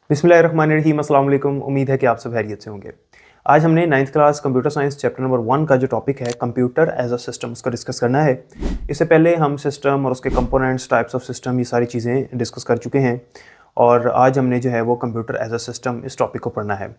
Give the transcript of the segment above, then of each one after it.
बिस्मिल्लाहिर्रहमानिर्रहीम, अस्सलाम वालेकुम। उम्मीद है कि आप सब खैरियत से होंगे। आज हमने 9th class computer science chapter number 1 का जो टॉपिक है कंप्यूटर एज अ सिस्टम उसका डिस्कस करना है। इससे पहले हम सिस्टम और उसके कंपोनेंट्स, टाइप्स ऑफ सिस्टम, ये सारी चीज़ें डिस्कस कर चुके हैं और आज हमने जो है वो कंप्यूटर एज अ सिस्टम इस टॉपिक को पढ़ना है।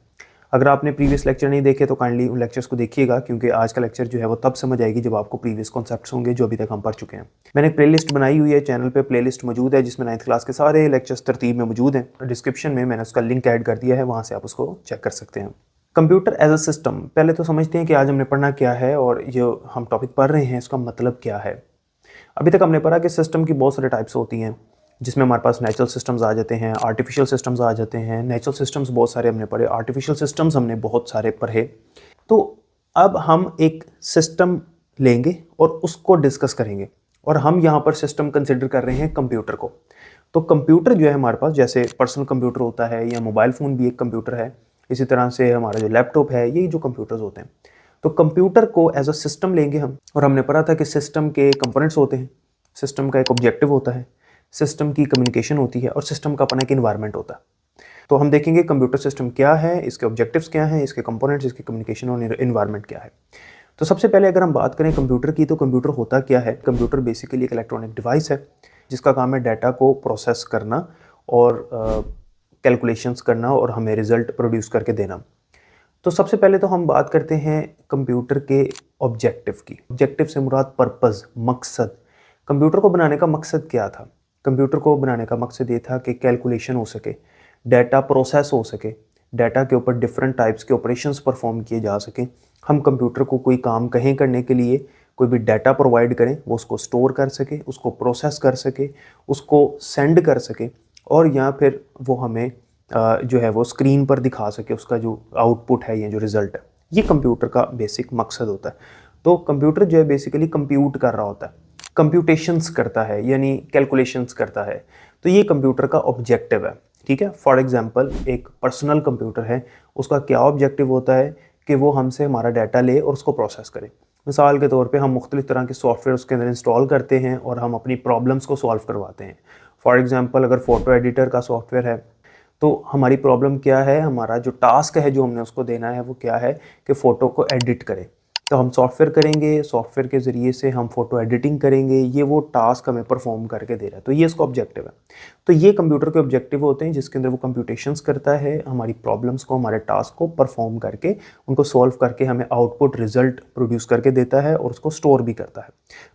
अगर आपने प्रीवियस लेक्चर नहीं देखे तो काइंडली उन लेक्चर्स को देखिएगा, क्योंकि आज का लेक्चर जो है वो तब समझ आएगी जब आपको प्रीवियस कॉन्सेप्ट्स होंगे जो अभी तक हम पढ़ चुके हैं। मैंने एक प्लेलिस्ट बनाई हुई है, चैनल पे प्लेलिस्ट मौजूद है जिसमें 9th क्लास के सारे लेक्चर्स तरतीब में मौजूद हैं। डिस्क्रिप्शन में मैंने उसका लिंक ऐड कर दिया है, वहाँ से आप उसको चेक कर सकते हैं। कंप्यूटर एज अ सिस्टम, पहले तो समझते हैं कि आज हमने पढ़ना क्या है और जो हम टॉपिक पढ़ रहे हैं इसका मतलब क्या है। अभी तक हमने पढ़ा कि सिस्टम की बहुत सारे टाइप्स होती हैं, जिसमें हमारे पास नेचुरल सिस्टम्स आ जाते हैं, आर्टिफिशियल सिस्टम्स आ जाते हैं। नेचुरल सिस्टम्स बहुत सारे हमने पढ़े, आर्टिफिशियल सिस्टम्स हमने बहुत सारे पढ़े। तो अब हम एक सिस्टम लेंगे और उसको डिस्कस करेंगे, और हम यहाँ पर सिस्टम कंसिडर कर रहे हैं कंप्यूटर को। तो कंप्यूटर जो है हमारे पास, जैसे पर्सनल कंप्यूटर होता है या मोबाइल फ़ोन भी एक कंप्यूटर है, इसी तरह से हमारा जो लैपटॉप है, यही जो कंप्यूटर्स होते हैं। तो कंप्यूटर को एज अ सिस्टम लेंगे हम, और हमने पढ़ा था कि सिस्टम के कंपोनेंट्स होते हैं, सिस्टम का एक ऑब्जेक्टिव होता है, सिस्टम की कम्युनिकेशन होती है और सिस्टम का अपना एक इन्वायरमेंट होता है। तो हम देखेंगे कंप्यूटर सिस्टम क्या है, इसके ऑब्जेक्टिव्स क्या हैं, इसके कंपोनेंट्स, इसकी कम्युनिकेशन और इन्वायरमेंट क्या है। तो सबसे पहले अगर हम बात करें कंप्यूटर की, तो कंप्यूटर होता क्या है। कंप्यूटर बेसिकली एक इलेक्ट्रॉनिक डिवाइस है जिसका काम है डाटा को प्रोसेस करना और कैलकुलेशंस करना और हमें रिजल्ट प्रोड्यूस करके देना। तो सबसे पहले तो हम बात करते हैं कंप्यूटर के ऑब्जेक्टिव की। ऑब्जेक्टिव से मुराद पर्पज़, मकसद। कंप्यूटर को बनाने का मकसद क्या था? कंप्यूटर को बनाने का मकसद ये था कि कैलकुलेशन हो सके, डाटा प्रोसेस हो सके, डाटा के ऊपर डिफरेंट टाइप्स के ऑपरेशंस परफॉर्म किए जा सकें। हम कंप्यूटर को कोई काम कहें करने के लिए, कोई भी डाटा प्रोवाइड करें, वो उसको स्टोर कर सके, उसको प्रोसेस कर सके, उसको सेंड कर सके, और या फिर वो हमें जो है वो स्क्रीन पर दिखा सके उसका जो आउटपुट है या जो रिज़ल्ट है। ये कंप्यूटर का बेसिक मकसद होता है। तो कंप्यूटर जो है बेसिकली कंप्यूट कर रहा होता है, कंप्यूटेशंस करता है, यानी कैलकुलेशंस करता है। तो ये कंप्यूटर का ऑब्जेक्टिव है, ठीक है। फॉर एग्जांपल एक पर्सनल कंप्यूटर है, उसका क्या ऑब्जेक्टिव होता है कि वो हमसे हमारा डाटा ले और उसको प्रोसेस करे। मिसाल के तौर पे हम मुख्तलिफ़ तरह के सॉफ्टवेयर उसके अंदर इंस्टॉल करते हैं और हम अपनी प्रॉब्लम्स को सॉल्व करवाते हैं। फॉर एग्जांपल अगर फ़ोटो एडिटर का सॉफ्टवेयर है, तो हमारी प्रॉब्लम क्या है, हमारा जो टास्क है जो हमने उसको देना है वो क्या है कि फ़ोटो को एडिट करें। तो हम सॉफ्टवेयर करेंगे, सॉफ्टवेयर के ज़रिए से हम फ़ोटो एडिटिंग करेंगे, ये वो टास्क हमें परफॉर्म करके दे रहा है। तो ये इसका ऑब्जेक्टिव है। तो ये कंप्यूटर के ऑब्जेक्टिव होते हैं जिसके अंदर वो कंप्यूटेशंस करता है, हमारी प्रॉब्लम्स को, हमारे टास्क को परफॉर्म करके, उनको सॉल्व करके हमें आउटपुट रिजल्ट प्रोड्यूस करके देता है और उसको स्टोर भी करता है।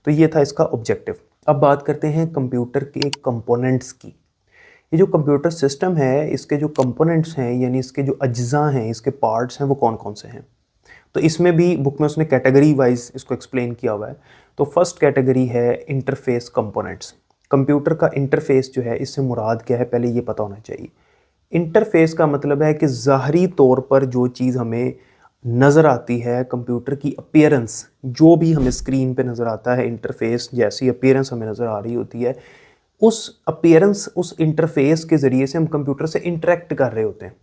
तो ये था इसका ऑब्जेक्टिव। अब बात करते हैं कंप्यूटर के कंपोनेंट्स की। ये जो कंप्यूटर सिस्टम है, इसके जो कंपोनेंट्स हैं, यानी इसके जो अज्जा हैं, इसके पार्ट्स हैं, वो कौन कौन से हैं। तो इसमें भी बुक में उसने कैटेगरी वाइज इसको एक्सप्लेन किया हुआ है। तो फर्स्ट कैटेगरी है इंटरफेस कंपोनेंट्स। कंप्यूटर का इंटरफेस जो है, इससे मुराद क्या है पहले ये पता होना चाहिए। इंटरफेस का मतलब है कि ज़ाहरी तौर पर जो चीज़ हमें नज़र आती है, कंप्यूटर की अपीयरेंस, जो भी हमें स्क्रीन पे नज़र आता है, इंटरफेस जैसी अपीयरेंस हमें नज़र आ रही होती है, उस अपीयरेंस, उस इंटरफेस के ज़रिए से हम कंप्यूटर से इंटरेक्ट कर रहे होते हैं।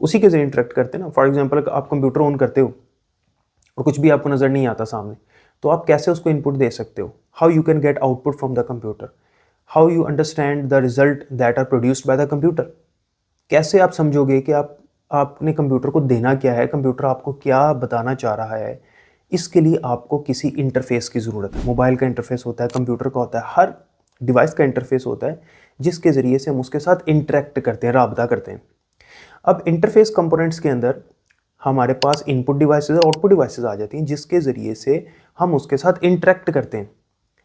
उसी के ज़रिए इंटरेक्ट करते हैं ना। फॉर एग्जांपल आप कंप्यूटर ऑन करते हो और कुछ भी आपको नज़र नहीं आता सामने, तो आप कैसे उसको इनपुट दे सकते हो? How you can get output from the computer, how you understand the result that are produced by the computer. कैसे आप समझोगे कि आपने कंप्यूटर को देना क्या है, कंप्यूटर आपको क्या बताना चाह रहा है। इसके लिए आपको किसी इंटरफेस की ज़रूरत है। मोबाइल का इंटरफेस होता है, कंप्यूटर का होता है, हर डिवाइस का इंटरफेस होता है जिसके ज़रिए से हम उसके साथ इंटरेक्ट करते हैं, राबता करते हैं। अब इंटरफेस कंपोनेंट्स के अंदर हमारे पास इनपुट डिवाइसेस और आउटपुट डिवाइसेस आ जाती हैं जिसके ज़रिए से हम उसके साथ इंटरेक्ट करते हैं।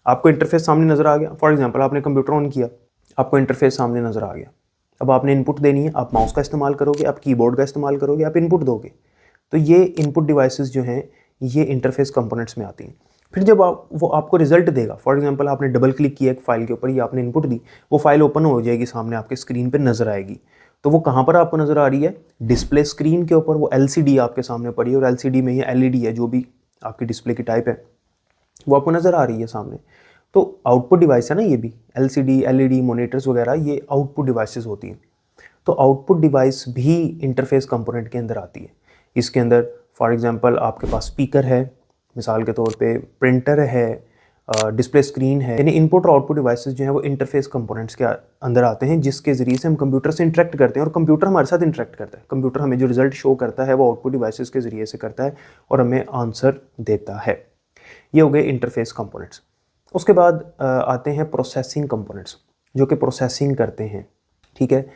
आपको इंटरफेस सामने नज़र आ गया। फॉर एग्जांपल आपने कंप्यूटर ऑन किया, आपको इंटरफेस सामने नज़र आ गया। अब आपने इनपुट देनी है, आप माउस का इस्तेमाल करोगे, आप कीबोर्ड का इस्तेमाल करोगे, आप इनपुट दोगे। तो ये इनपुट डिवाइसेस जो हैं, ये इंटरफेस कंपोनेंट्स में आती हैं। फिर जब वो आपको रिजल्ट देगा, फॉर एग्जांपल आपने डबल क्लिक किया एक फाइल के ऊपर, ये आपने इनपुट दी, वो फाइल ओपन हो जाएगी, सामने आपके स्क्रीन पर नज़र आएगी। तो वो कहाँ पर आपको नज़र आ रही है? डिस्प्ले स्क्रीन के ऊपर। वो एलसीडी आपके सामने पड़ी है और एलसीडी में ये एलईडी है, जो भी आपकी डिस्प्ले की टाइप है, वो आपको नज़र आ रही है सामने। तो आउटपुट डिवाइस है ना, ये भी एलसीडी, एलईडी, मॉनिटर्स वगैरह, ये आउटपुट डिवाइसेस होती हैं। तो आउटपुट डिवाइस भी इंटरफेस कंपोनेंट के अंदर आती है। इसके अंदर फॉर एग्जांपल आपके पास स्पीकर है, मिसाल के तौर पे प्रिंटर है, डिस्प्ले स्क्रीन है, यानी इनपुट और आउटपुट डिवाइसेस जो है वो इंटरफेस कंपोनेंट्स के अंदर आते हैं, जिसके ज़रिए से हम कंप्यूटर से इंटरेक्ट करते हैं और कंप्यूटर हमारे साथ इंटरेक्ट करता है। कंप्यूटर हमें जो रिजल्ट शो करता है वो आउटपुट डिवाइसेस के ज़रिए से करता है और हमें आंसर देता है। ये हो गए इंटरफेस कंपोनेंट्स। उसके बाद आते हैं प्रोसेसिंग कंपोनेंट्स, जो कि प्रोसेसिंग करते हैं, ठीक है,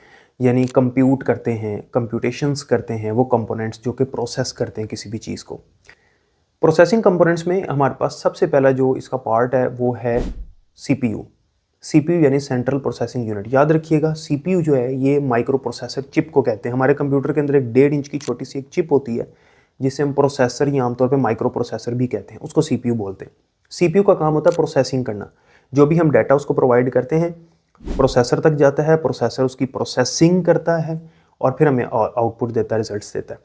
यानी कंप्यूट करते हैं, कंप्यूटेशंस करते हैं वो कंपोनेंट्स जो कि प्रोसेस करते हैं किसी भी चीज़ को। प्रोसेसिंग कंपोनेंट्स में हमारे पास सबसे पहला जो इसका पार्ट है वो है सीपीयू। सीपीयू यानी सेंट्रल प्रोसेसिंग यूनिट। याद रखिएगा, सीपीयू जो है ये माइक्रो प्रोसेसर चिप को कहते हैं। हमारे कंप्यूटर के अंदर एक 1.5 इंच की छोटी सी एक चिप होती है, जिसे हम प्रोसेसर या आमतौर पे माइक्रो प्रोसेसर भी कहते हैं, उसको सीपीयू बोलते हैं। सीपीयू का काम होता है प्रोसेसिंग करना। जो भी हम डाटा उसको प्रोवाइड करते हैं, प्रोसेसर तक जाता है, प्रोसेसर उसकी प्रोसेसिंग करता है और फिर हमें आउटपुट देता है, रिजल्ट्स देता है।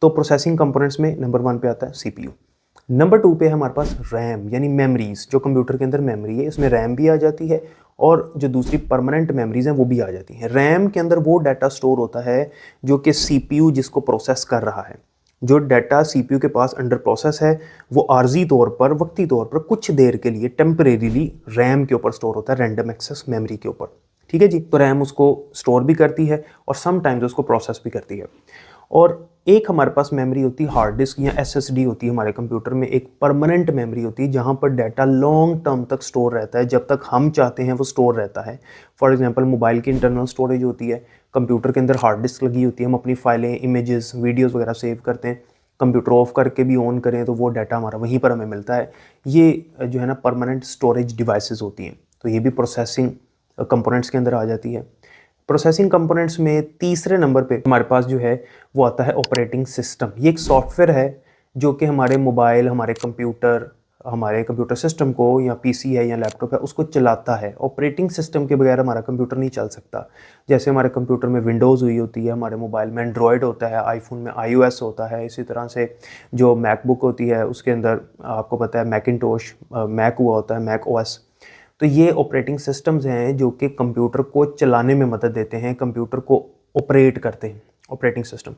तो प्रोसेसिंग कंपोनेंट्स में नंबर 1 पे आता है सीपीयू। नंबर 2 पे है हमारे पास रैम, यानी मेमोरीज। जो कंप्यूटर के अंदर मेमोरी है, इसमें रैम भी आ जाती है और जो दूसरी परमानेंट मेमोरीज हैं वो भी आ जाती हैं। रैम के अंदर वो डाटा स्टोर होता है जो कि सीपीयू जिसको प्रोसेस कर रहा है। जो डाटा सीपीयू के पास अंडर प्रोसेस है वो आर्जी तौर पर, वक्ती तौर पर कुछ देर के लिए टेम्परेरीली रैम के ऊपर स्टोर होता है, रैंडम एक्सेस मेमोरी के ऊपर, ठीक है जी। तो रैम उसको स्टोर भी करती है और समटाइम्स उसको प्रोसेस भी करती है। और एक हमारे पास मेमोरी होती है हार्ड डिस्क या एसएसडी होती है हमारे कंप्यूटर में, एक परमानेंट मेमोरी होती है जहाँ पर डाटा लॉन्ग टर्म तक स्टोर रहता है, जब तक हम चाहते हैं वो स्टोर रहता है। फॉर एग्जांपल मोबाइल की इंटरनल स्टोरेज होती है, कंप्यूटर के अंदर हार्ड डिस्क लगी होती है, हम अपनी फाइलें, इमेजेस, वीडियोज़ वगैरह सेव करते हैं। कंप्यूटर ऑफ करके भी ऑन करें तो वो डाटा हमारा वहीं पर हमें मिलता है। ये जो है ना परमानेंट स्टोरेज डिवाइसेस होती हैं, तो ये भी प्रोसेसिंग कंपोनेंट्स के अंदर आ जाती है। प्रोसेसिंग कंपोनेंट्स में तीसरे नंबर पे हमारे पास जो है वो आता है ऑपरेटिंग सिस्टम। ये एक सॉफ्टवेयर है जो कि हमारे मोबाइल, हमारे कंप्यूटर सिस्टम को, या पीसी है या लैपटॉप है, उसको चलाता है। ऑपरेटिंग सिस्टम के बगैर हमारा कंप्यूटर नहीं चल सकता। जैसे हमारे कंप्यूटर में विंडोज़ हुई होती है, हमारे मोबाइल में एंड्रॉयड होता है, आईफोन में iOS होता है, इसी तरह से जो मैकबुक होती है उसके अंदर आपको पता है मैकिनटोश मैक हुआ होता है, मैक ओएस। तो ये ऑपरेटिंग सिस्टम्स हैं जो कि कंप्यूटर को चलाने में मदद देते हैं, कंप्यूटर को ऑपरेट करते हैं। ऑपरेटिंग सिस्टम,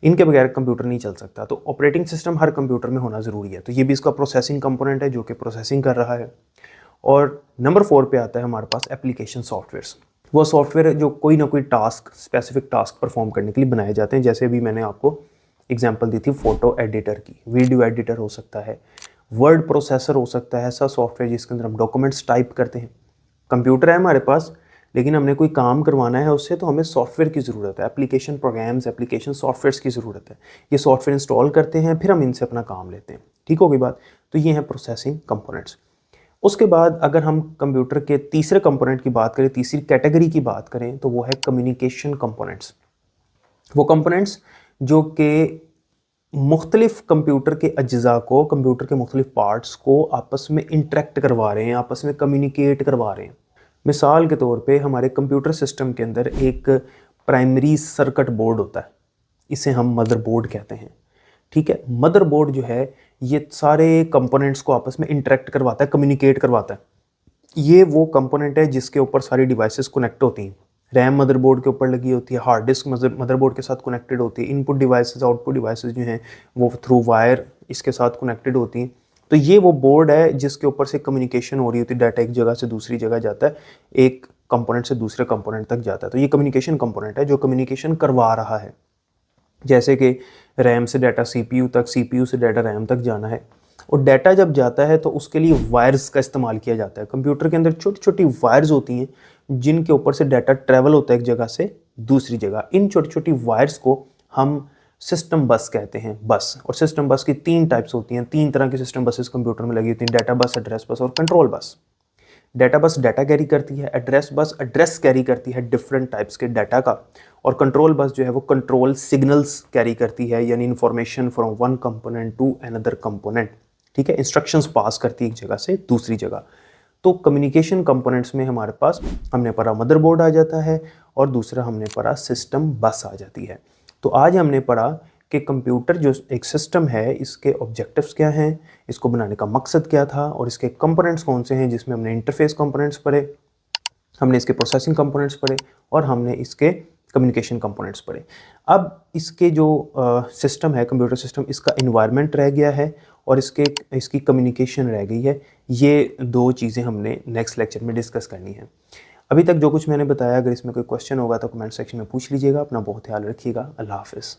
इनके बगैर कंप्यूटर नहीं चल सकता, तो ऑपरेटिंग सिस्टम हर कंप्यूटर में होना ज़रूरी है। तो ये भी इसका प्रोसेसिंग कंपोनेंट है जो कि प्रोसेसिंग कर रहा है। और नंबर 4 पे आता है हमारे पास एप्लीकेशन सॉफ्टवेयर्स। वो सॉफ्टवेयर जो कोई ना कोई टास्क, स्पेसिफिक टास्क परफॉर्म करने के लिए बनाए जाते हैं। जैसे अभी मैंने आपको एग्जांपल दी थी फ़ोटो एडिटर की, वीडियो एडिटर हो सकता है, वर्ड प्रोसेसर हो सकता है, ऐसा सॉफ्टवेयर जिसके अंदर हम डॉक्यूमेंट्स टाइप करते हैं। कंप्यूटर है हमारे पास, लेकिन हमने कोई काम करवाना है उससे, तो हमें सॉफ्टवेयर की ज़रूरत है, एप्लीकेशन प्रोग्राम्स, एप्लीकेशन सॉफ्टवेयर्स की ज़रूरत है। ये सॉफ्टवेयर इंस्टॉल करते हैं, फिर हम इनसे अपना काम लेते हैं। ठीक होगी बात। तो ये हैं प्रोसेसिंग कंपोनेंट्स। उसके बाद अगर हम कंप्यूटर के तीसरे कंपोनेंट की बात करें, तीसरी कैटेगरी की बात करें, तो वो है कम्युनिकेशन कंपोनेंट्स। वो कंपोनेंट्स जो कि मुख्तलिफ कंप्यूटर के अज्जा को, कंप्यूटर के मुख्तलिफ पार्ट्स को आपस में इंटरेक्ट करवा रहे हैं, आपस में कम्युनिकेट करवा रहे हैं। मिसाल के तौर पे हमारे कंप्यूटर सिस्टम के अंदर एक प्राइमरी सर्किट बोर्ड होता है, इसे हम मदरबोर्ड कहते हैं। ठीक है, मदरबोर्ड जो है ये सारे कंपोनेंट्स को आपस में इंटरेक्ट करवाता है, कम्युनिकेट करवाता है। ये वो कंपोनेंट है जिसके ऊपर सारी डिवाइसेस कनेक्ट होती हैं। रैम मदरबोर्ड के ऊपर लगी होती है, हार्ड डिस्क मदरबोर्ड के साथ कनेक्टेड होती है, इनपुट डिवाइसेस, आउटपुट डिवाइसेस जो हैं वो थ्रू वायर इसके साथ कनेक्टेड होती हैं। तो ये वो बोर्ड है जिसके ऊपर से कम्युनिकेशन हो रही होती है, डाटा एक जगह से दूसरी जगह जाता है, एक कंपोनेंट से दूसरे कंपोनेंट तक जाता है। तो ये कम्युनिकेशन कंपोनेंट है जो कम्युनिकेशन करवा रहा है। जैसे कि रैम से डाटा सीपीयू तक, सीपीयू से डाटा रैम तक जाना है, और डाटा जब जाता है तो उसके लिए वायर्स का इस्तेमाल किया जाता है। कंप्यूटर के अंदर छोटी छोटी वायर्स होती हैं जिनके ऊपर से डाटा ट्रैवल होता है एक जगह से दूसरी जगह। इन छोटी छोटी वायर्स को हम सिस्टम बस कहते हैं, बस। और सिस्टम बस की 3 टाइप्स होती हैं, 3 तरह की सिस्टम बसेस कंप्यूटर में लगी होती हैं, डाटा बस, एड्रेस बस और कंट्रोल बस। डाटा बस डाटा कैरी करती है, एड्रेस बस एड्रेस कैरी करती है डिफरेंट टाइप्स के डाटा का, और कंट्रोल बस जो है वो कंट्रोल सिग्नल्स कैरी करती है, यानी information from one component to another component. ठीक है, इंस्ट्रक्शंस पास करती है एक जगह से दूसरी जगह। तो कम्युनिकेशन कंपोनेंट्स में हमारे पास हमने पढ़ा मदरबोर्ड आ जाता है और दूसरा हमने पढ़ा सिस्टम बस आ जाती है। तो आज हमने पढ़ा कि कंप्यूटर जो एक सिस्टम है इसके ऑब्जेक्टिव्स क्या हैं, इसको बनाने का मकसद क्या था, और इसके कंपोनेंट्स कौन से हैं, जिसमें हमने इंटरफेस कंपोनेंट्स पढ़े, हमने इसके प्रोसेसिंग कंपोनेंट्स पढ़े और हमने इसके कम्युनिकेशन कंपोनेंट्स पढ़े। अब इसके जो सिस्टम है, कंप्यूटर सिस्टम, इसका इन्वायरमेंट रह गया है और इसकी कम्युनिकेशन रह गई है। ये 2 चीज़ें हमने नेक्स्ट लेक्चर में डिस्कस करनी है। अभी तक जो कुछ मैंने बताया, अगर इसमें कोई क्वेश्चन होगा तो कमेंट सेक्शन में पूछ लीजिएगा। अपना बहुत ख्याल रखिएगा। अल्लाह हाफ़िज़।